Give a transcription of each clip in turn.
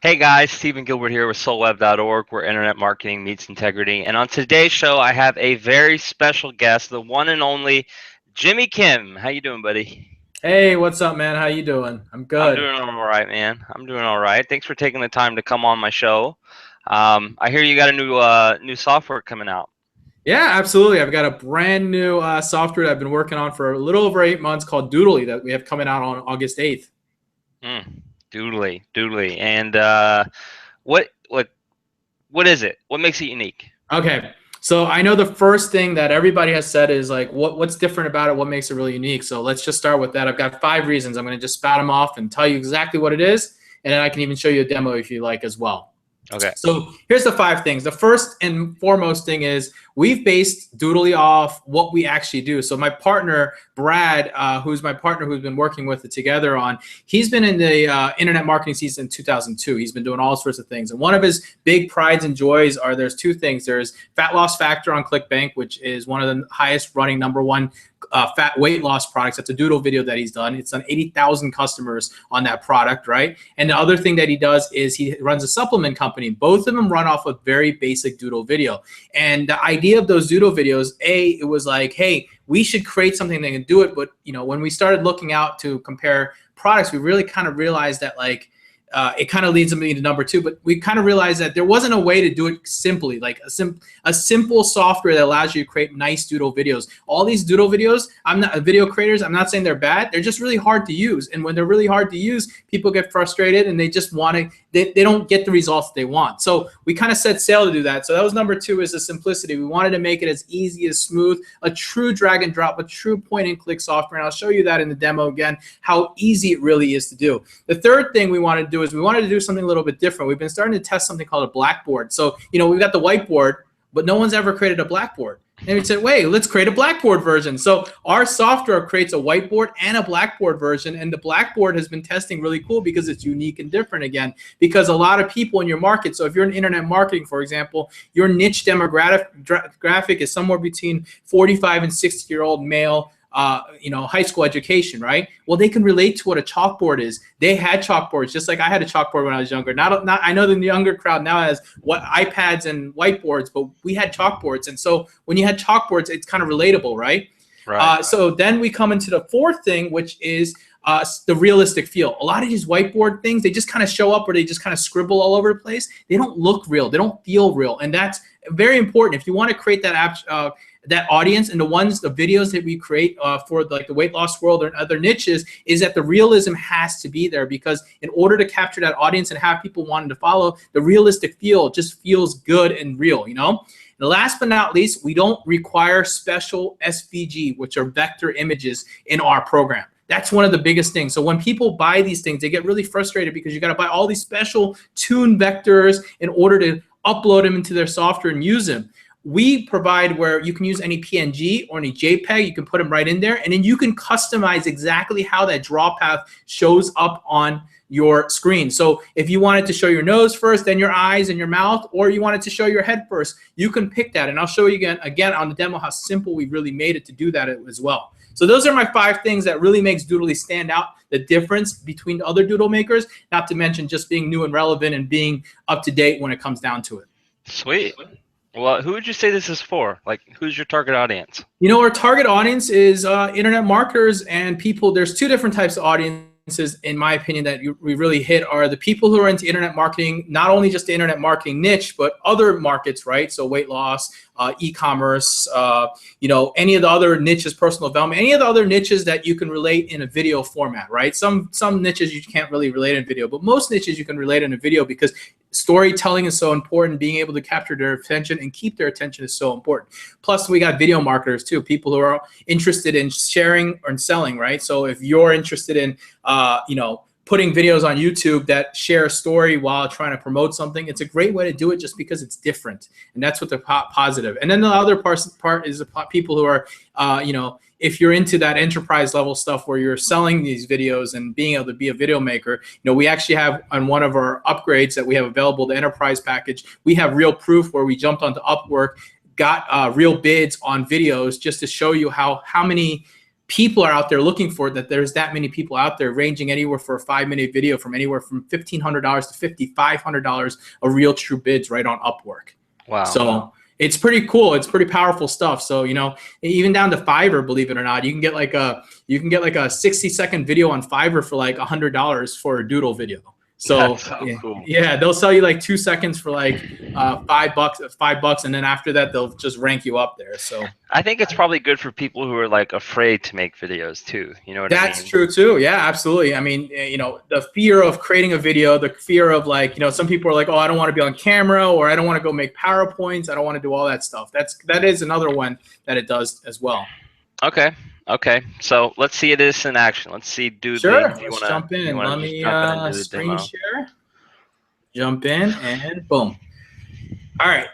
Hey guys, Stephen Gilbert here with SoulWeb.org, where internet marketing meets integrity. And on today's show, I have a very special guest, the one and only Jimmy Kim. How you doing, buddy? Hey, what's up, man? How you doing? I'm I'm good. doing all right, man. I'm doing all right. Thanks for taking the time to come on my show. I hear you got a new software coming out. Yeah, absolutely. I've got a brand new software that I've been working on for a little over 8 months called Doodly that we have coming out on August 8th. Doodly. And what like what is it? What makes it unique? Okay. So I know the first thing that everybody has said is like, what's different about it? What makes it really unique? So let's just start with that. I've got 5 reasons. I'm going to just spout them off and tell you exactly what it is. And then I can even show you a demo if you like as well. Okay. So here's the 5 things. The first and foremost thing is we've based Doodly off what we actually do. So my partner, Brad, who's my partner who's been working with it together on, he's been in the internet marketing season in 2002. He's been doing all sorts of things. And one of his big prides and joys are there's 2 things. There's fat loss factor on ClickBank, which is one of the highest running #1 fat weight loss products. That's a doodle video that he's done. It's done 80,000 customers on that product, right? And the other thing that he does is he runs a supplement company. Both of them run off a very basic doodle video. And the idea of those doodle videos, it was like, hey, we should create something that can do it. But when we started looking out to compare products, we really kind of realized that it kind of leads me to #2, but we kind of realized that there wasn't a way to do it simply, like a simple software that allows you to create nice doodle videos. All these doodle videos, video creators, I'm not saying they're bad, they're just really hard to use. And when they're really hard to use, people get frustrated and they just want to, they don't get the results they want. So we kind of set sail to do that. So that was #2, is the simplicity. We wanted to make it as easy, as smooth, a true drag and drop, a true point and click software. And I'll show you that in the demo again, how easy it really is to do. The third thing we wanted to do is we wanted to do something a little bit different. We've been starting to test something called a blackboard. So, we've got the whiteboard, but no one's ever created a blackboard. And we said, wait, let's create a blackboard version. So our software creates a whiteboard and a blackboard version. And the blackboard has been testing really cool because it's unique and different again, because a lot of people in your market, so if you're in internet marketing, for example, your niche demographic is somewhere between 45 and 60-year-old male, high school education, right? Well, they can relate to what a chalkboard is. They had chalkboards, just like I had a chalkboard when I was younger. Not I know the younger crowd now has iPads and whiteboards, but we had chalkboards. And so when you had chalkboards, it's kind of relatable, right? Right. So then we come into the fourth thing, which is the realistic feel. A lot of these whiteboard things, they just kind of show up or they just kind of scribble all over the place. They don't look real. They don't feel real. And that's very important. If you want to create that audience, and the videos that we create for the weight loss world or other niches, is that the realism has to be there, because in order to capture that audience and have people wanting to follow, the realistic feel just feels good and real, And last but not least, we don't require special SVG, which are vector images, in our program. That's one of the biggest things. So when people buy these things, they get really frustrated because you got to buy all these special tuned vectors in order to upload them into their software and use them. We provide where you can use any PNG or any JPEG, you can put them right in there, and then you can customize exactly how that draw path shows up on your screen. So if you wanted to show your nose first, then your eyes and your mouth, or you wanted to show your head first, you can pick that. And I'll show you again on the demo how simple we really made it to do that as well. So those are my 5 things that really makes Doodly stand out, the difference between other doodle makers, not to mention just being new and relevant and being up to date when it comes down to it. Sweet. Well, who would you say this is for? Like, who's your target audience? Our target audience is internet marketers and people. There's 2 different types of audiences, in my opinion, that we really hit are the people who are into internet marketing, not only just the internet marketing niche, but other markets, right? So weight loss, e-commerce, any of the other niches, personal development, any of the other niches that you can relate in a video format, right? Some niches you can't really relate in video, but most niches you can relate in a video, because storytelling is so important. Being able to capture their attention and keep their attention is so important. Plus, we got video marketers too, people who are interested in sharing or selling, right? So if you're interested in, putting videos on YouTube that share a story while trying to promote something, it's a great way to do it just because it's different. And that's what the positive. And then the other part is the people who are, if you're into that enterprise level stuff where you're selling these videos and being able to be a video maker, we actually have on one of our upgrades that we have available, the enterprise package, we have real proof where we jumped onto Upwork, got real bids on videos just to show you how many people are out there looking for it, that there's that many people out there, ranging anywhere for a 5-minute video from anywhere from $1,500 to $5,500 of real true bids right on Upwork. Wow. So it's pretty cool. It's pretty powerful stuff. So, you know, even down to Fiverr, believe it or not, you can get like a 60-second video on Fiverr for like $100 for a doodle video. So, cool. Yeah, they'll sell you like 2 seconds for like $5, and then after that they'll just rank you up there. So I think it's probably good for people who are like afraid to make videos too. You know what I mean? That's true too. Yeah, absolutely. I mean, you know, the fear of creating a video, the fear of like, you know, some people are like, oh, I don't want to be on camera, or I don't want to go make PowerPoints. I don't want to do all that stuff. That is another one that it does as well. Okay. Okay. So let's see this in action. Let's see Doodly. Sure. Let's jump in. Let me screen demo. share. Jump in and boom. All right.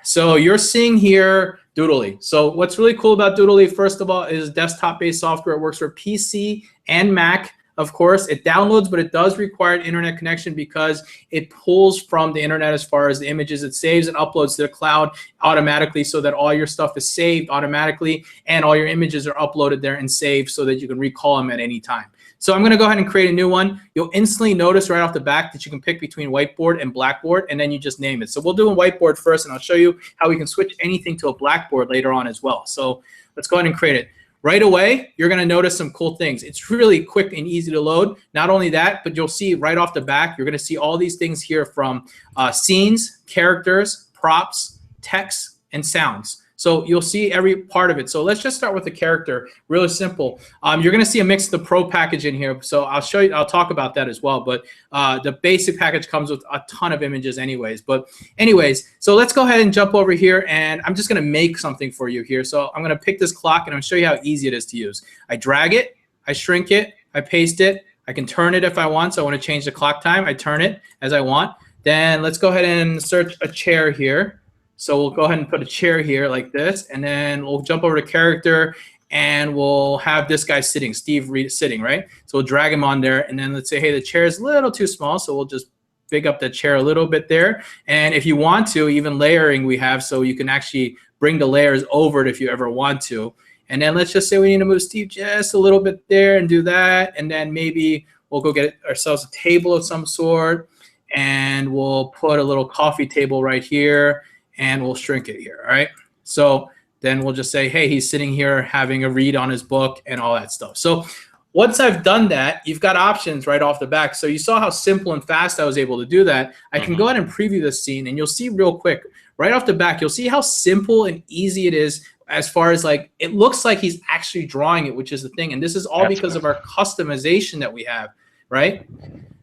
So you're seeing here Doodly. So what's really cool about Doodly, first of all, is desktop-based software. It works for PC and Mac. Of course, it downloads, but it does require an internet connection because it pulls from the internet as far as the images. It saves and uploads to the cloud automatically so that all your stuff is saved automatically and all your images are uploaded there and saved so that you can recall them at any time. So I'm going to go ahead and create a new one. You'll instantly notice right off the back that you can pick between whiteboard and blackboard, and then you just name it. So we'll do a whiteboard first, and I'll show you how we can switch anything to a blackboard later on as well. So let's go ahead and create it. Right away, you're going to notice some cool things. It's really quick and easy to load. Not only that, but you'll see right off the back, you're going to see all these things here from scenes, characters, props, text, and sounds. So you'll see every part of it. So let's just start with the character. Really simple. You're going to see a mix of the Pro package in here. So I'll show you. I'll talk about that as well. But the basic package comes with a ton of images anyways. But anyways, so let's go ahead and jump over here. And I'm just going to make something for you here. So I'm going to pick this clock, and I'm going to show you how easy it is to use. I drag it. I shrink it. I paste it. I can turn it if I want. So I want to change the clock time. I turn it as I want. Then let's go ahead and search a chair here. So we'll go ahead and put a chair here like this, and then we'll jump over to character, and we'll have this guy sitting, Steve Reed sitting, right? So we'll drag him on there, and then let's say, hey, the chair is a little too small, so we'll just big up the chair a little bit there. And if you want to, even layering we have, so you can actually bring the layers over it if you ever want to. And then let's just say we need to move Steve just a little bit there and do that, and then maybe we'll go get ourselves a table of some sort, and we'll put a little coffee table right here, and we'll shrink it here, all right? So then we'll just say, hey, he's sitting here having a read on his book and all that stuff. So once I've done that, you've got options right off the back. So you saw how simple and fast I was able to do that. I can go ahead and preview this scene, and you'll see real quick, right off the back, you'll see how simple and easy it is as far as like, it looks like he's actually drawing it, which is the thing. And this is all because of our customization that we have, right?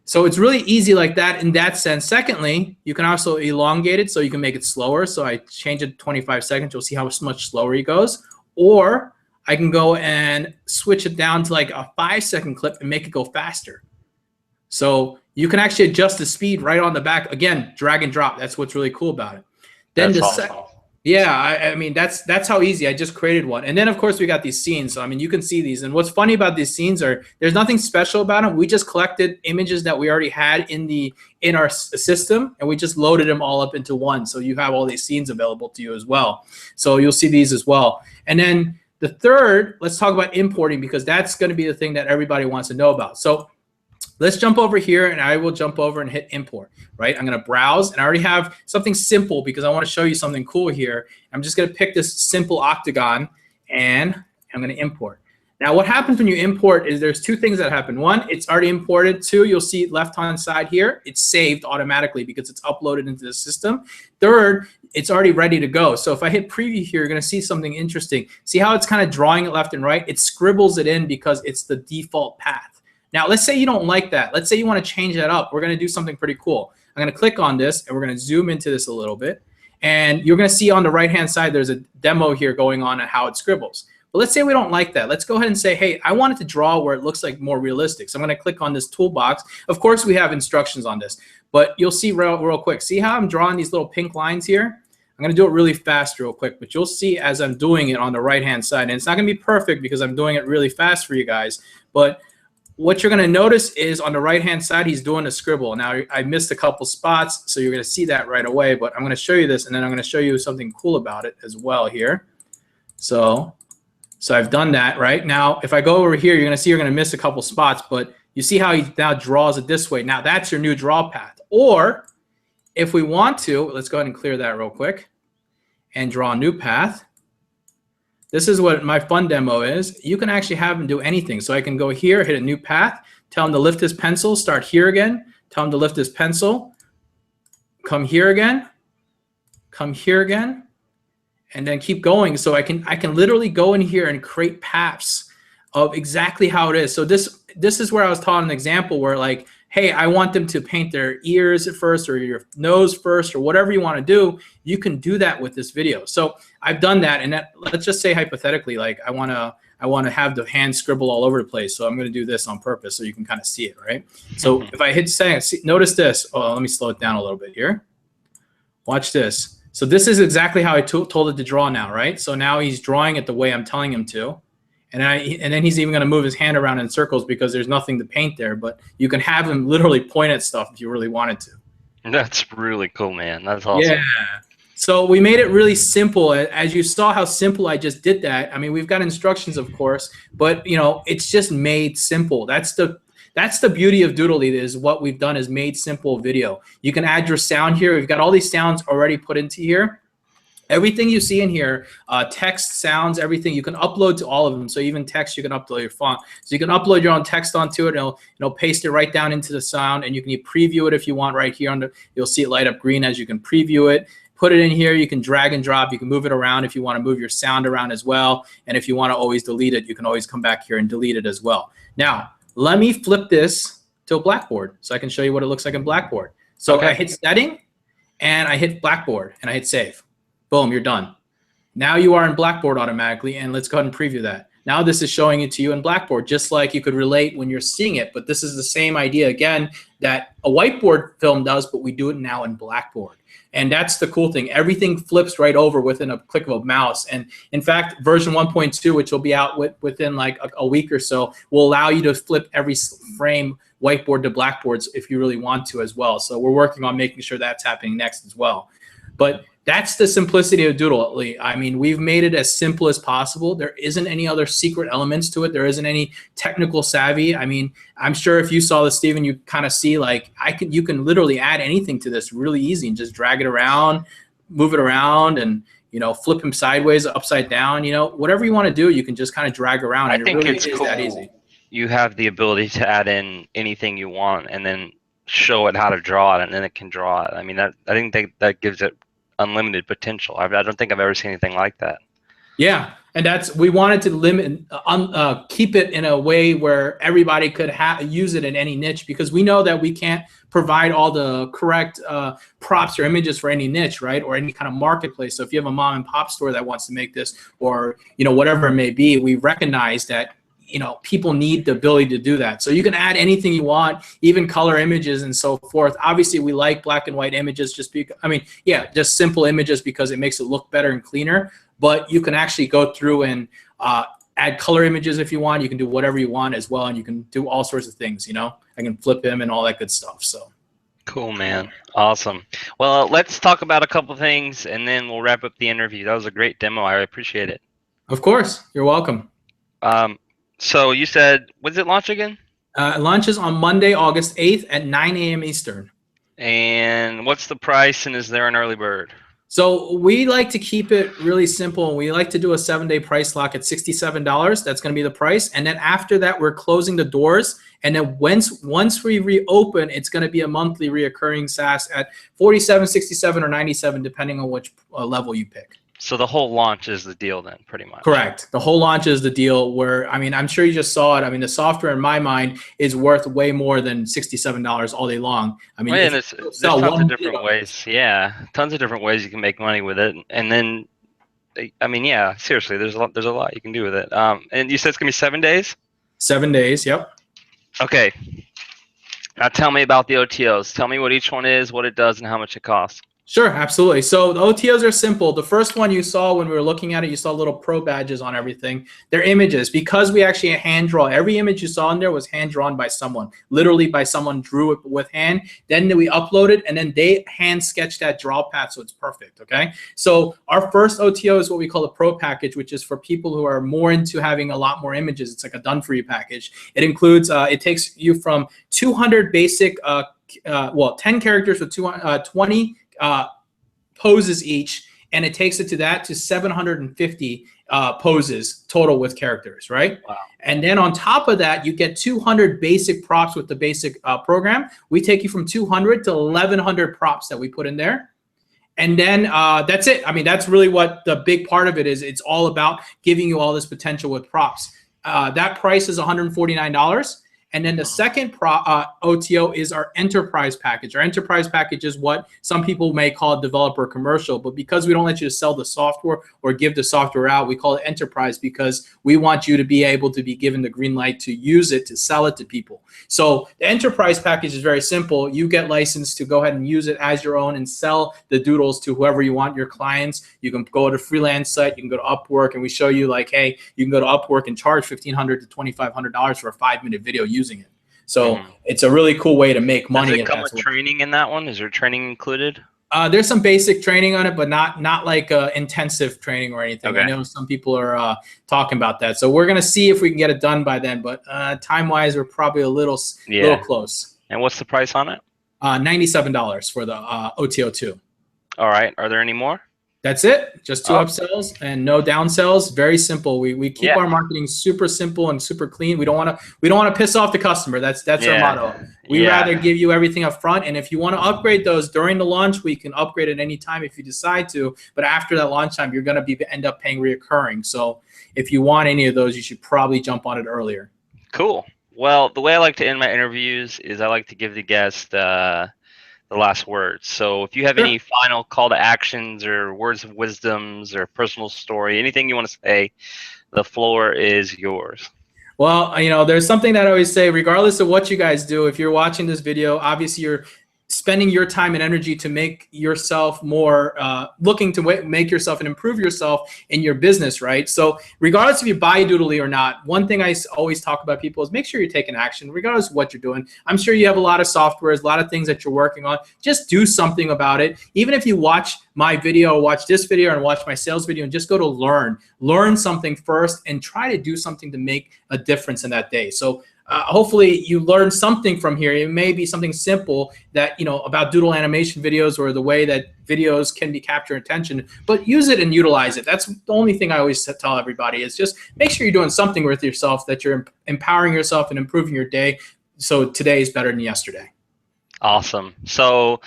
So it's really easy like that in that sense. Secondly, you can also elongate it so you can make it slower. So I change it to 25 seconds. You'll see how much slower he goes. Or I can go and switch it down to like a 5-second clip and make it go faster. So you can actually adjust the speed right on the back. Again, drag and drop. That's what's really cool about it. Then that's awesome. Yeah, I mean, that's how easy. I just created one. And then, of course, we got these scenes. So, I mean, you can see these. And what's funny about these scenes are there's nothing special about them. We just collected images that we already had in our system, and we just loaded them all up into one. So you have all these scenes available to you as well. So you'll see these as well. And then the third, let's talk about importing, because that's going to be the thing that everybody wants to know about. So let's jump over here, and I will jump over and hit import, right? I'm going to browse, and I already have something simple because I want to show you something cool here. I'm just going to pick this simple octagon, and I'm going to import. Now, what happens when you import is there's two things that happen. One, it's already imported. Two, you'll see left-hand side here, it's saved automatically because it's uploaded into the system. Third, it's already ready to go. So if I hit preview here, you're going to see something interesting. See how it's kind of drawing it left and right? It scribbles it in because it's the default path. Now, let's say you don't like that. Let's say you want to change that up. We're going to do something pretty cool. I'm going to click on this, and we're going to zoom into this a little bit. And you're going to see on the right-hand side, there's a demo here going on how it scribbles. But let's say we don't like that. Let's go ahead and say, hey, I want it to draw where it looks like more realistic. So I'm going to click on this toolbox. Of course, we have instructions on this. But you'll see real quick. See how I'm drawing these little pink lines here? I'm going to do it really fast real quick. But you'll see as I'm doing it on the right-hand side. And it's not going to be perfect because I'm doing it really fast for you guys. But what you're going to notice is on the right-hand side, he's doing a scribble. Now, I missed a couple spots, so you're going to see that right away. But I'm going to show you this, and then I'm going to show you something cool about it as well here. So So I've done that, right? Now, if I go over here, you're gonna miss a couple spots, but you see how he now draws it this way. Now that's your new draw path. Or if we want to, let's go ahead and clear that real quick and draw a new path. This is what my fun demo is. You can actually have him do anything. So I can go here, hit a new path, tell him to lift his pencil, start here again, tell him to lift his pencil, come here again, and then keep going. So I can literally go in here and create paths of exactly how it is. So this is where I was taught an example where like, hey, I want them to paint their ears at first or your nose first or whatever you want to do. You can do that with this video. So I've done that, and let's just say hypothetically, like I want to have the hand scribble all over the place. So I'm going to do this on purpose so you can kind of see it, right? So if I hit send, notice this. Oh, let me slow it down a little bit here. Watch this. So this is exactly how I told it to draw now, right? So now he's drawing it the way I'm telling him to. And then he's even going to move his hand around in circles because there's nothing to paint there. But you can have him literally point at stuff if you really wanted to. That's really cool, man. That's awesome. Yeah. So we made it really simple. As you saw how simple I just did that. I mean, we've got instructions, of course, but it's just made simple. That's the beauty of Doodly, is what we've done is made simple video. You can add your sound here. We've got all these sounds already put into here. Everything you see in here, text, sounds, everything, you can upload to all of them. So even text, you can upload your font. So you can upload your own text onto it, and it'll paste it right down into the sound, and you can preview it if you want right here. You'll see it light up green as you can preview it. Put it in here. You can drag and drop. You can move it around if you want to move your sound around as well. And if you want to always delete it, you can always come back here and delete it as well. Now, let me flip this to a Blackboard so I can show you what it looks like in Blackboard. So okay. I hit setting, and I hit Blackboard, and I hit save. Boom, you're done. Now you are in Blackboard automatically, and let's go ahead and preview that. Now this is showing it to you in Blackboard, just like you could relate when you're seeing it, but this is the same idea, again, that a whiteboard film does, but we do it now in Blackboard. And that's the cool thing. Everything flips right over within a click of a mouse. And in fact, version 1.2, which will be out within like a week or so, will allow you to flip every frame whiteboard to Blackboards if you really want to as well. So we're working on making sure that's happening next as well. But that's the simplicity of Doodly. I mean, we've made it as simple as possible. There isn't any other secret elements to it. There isn't any technical savvy. I mean, I'm sure if you saw this, Steven, you kind of see like you can literally add anything to this really easy and just drag it around, move it around, and flip him sideways, upside down. Whatever you want to do, you can just kind of drag around. I think really it's cool. That easy. You have the ability to add in anything you want and then show it how to draw it, and then it can draw it. I mean, I think that gives it unlimited potential. I don't think I've ever seen anything like that. Yeah, and we wanted to limit, keep it in a way where everybody could use it in any niche, because we know that we can't provide all the correct props or images for any niche, right, or any kind of marketplace. So if you have a mom and pop store that wants to make this, or whatever it may be, we recognize that people need the ability to do that. So you can add anything you want, even color images and so forth. Obviously, we like black and white images just simple images because it makes it look better and cleaner. But you can actually go through and add color images if you want. You can do whatever you want as well, and you can do all sorts of things. I can flip him and all that good stuff. So cool, man. Awesome. Well, let's talk about a couple things, and then we'll wrap up the interview. That was a great demo. I appreciate it. Of course. You're welcome. So you said, when does it launch again? It launches on Monday, August 8th at 9 a.m. Eastern. And what's the price, and is there an early bird? So we like to keep it really simple. We like to do a 7-day price lock at $67. That's going to be the price. And then after that, we're closing the doors. And then once we reopen, it's going to be a monthly reoccurring SaaS at $47, $67, or $97, depending on which level you pick. So the whole launch is the deal then, pretty much. Correct. The whole launch is the deal where, I mean, I'm sure you just saw it. I mean, the software in my mind is worth way more than $67 all day long. I mean, there's tons of different ways. Yeah, tons of different ways you can make money with it. And then, I mean, yeah, seriously, there's a lot you can do with it. And you said it's going to be 7 days? 7 days, yep. Okay. Now tell me about the OTOs. Tell me what each one is, what it does, and how much it costs. Sure, absolutely. So the OTOs are simple. The first one you saw when we were looking at it, you saw little pro badges on everything. They're images because we actually hand draw. Every image you saw in there was hand drawn by someone, literally by someone drew it with hand. Then we upload it and then they hand sketch that draw path so it's perfect. Okay. So our first OTO is what we call the pro package, which is for people who are more into having a lot more images. It's like a done for you package. It includes, it takes you from 200 basic, 10 characters with 20 poses each, and it takes it to 750 poses total with characters, right? Wow. And then on top of that, you get 200 basic props with the basic program. We take you from 200 to 1100 props that we put in there. And then that's it. I mean, that's really what the big part of it is. It's all about giving you all this potential with props. That price is $149. And then the second OTO is our enterprise package. Our enterprise package is what some people may call developer commercial, but because we don't let you sell the software or give the software out, we call it enterprise because we want you to be able to be given the green light to use it, to sell it to people. So the enterprise package is very simple. You get licensed to go ahead and use it as your own and sell the doodles to whoever you want, your clients. You can go to a freelance site, you can go to Upwork, and we show you like, hey, you can go to Upwork and charge $1,500 to $2,500 for a 5-minute video using it. So it's a really cool way to make money. Does it come with training in that one? Is there training included? There's some basic training on it, but not like intensive training or anything. Okay. I know some people are talking about that. So we're going to see if we can get it done by then. But time-wise, we're probably a little close. And what's the price on it? $97 for the OTO2. All right. Are there any more? That's it. Just 2 upsells and no downsells. Very simple. We keep our marketing super simple and super clean. We don't want to piss off the customer. That's our motto. We rather give you everything up front. And if you want to upgrade those during the launch, we can upgrade at any time if you decide to. But after that launch time, you're going to end up paying reoccurring. So if you want any of those, you should probably jump on it earlier. Cool. Well, the way I like to end my interviews is I like to give the guest the last words. So if you have any final call to actions or words of wisdoms or personal story, anything you want to say, the floor is yours. Well, there's something that I always say, regardless of what you guys do, if you're watching this video, obviously you're spending your time and energy to make yourself more, looking to make yourself and improve yourself in your business, right? So regardless if you buy Doodly or not, one thing I always talk about people is make sure you're taking action, regardless of what you're doing. I'm sure you have a lot of softwares, a lot of things that you're working on. Just do something about it. Even if you watch my video or watch this video and watch my sales video and just go to learn something first and try to do something to make a difference in that day. So hopefully you learn something from here. It may be something simple that, about doodle animation videos or the way that videos can be capture attention, but use it and utilize it. That's the only thing I always tell everybody is just make sure you're doing something with yourself, that you're empowering yourself and improving your day. So today is better than yesterday. Awesome. So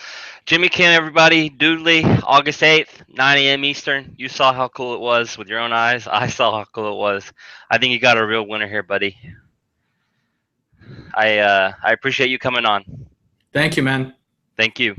Jimmy Ken, everybody, Doodly, August 8th, 9 a.m. Eastern. You saw how cool it was with your own eyes. I saw how cool it was. I think you got a real winner here, buddy. I appreciate you coming on. Thank you, man. Thank you.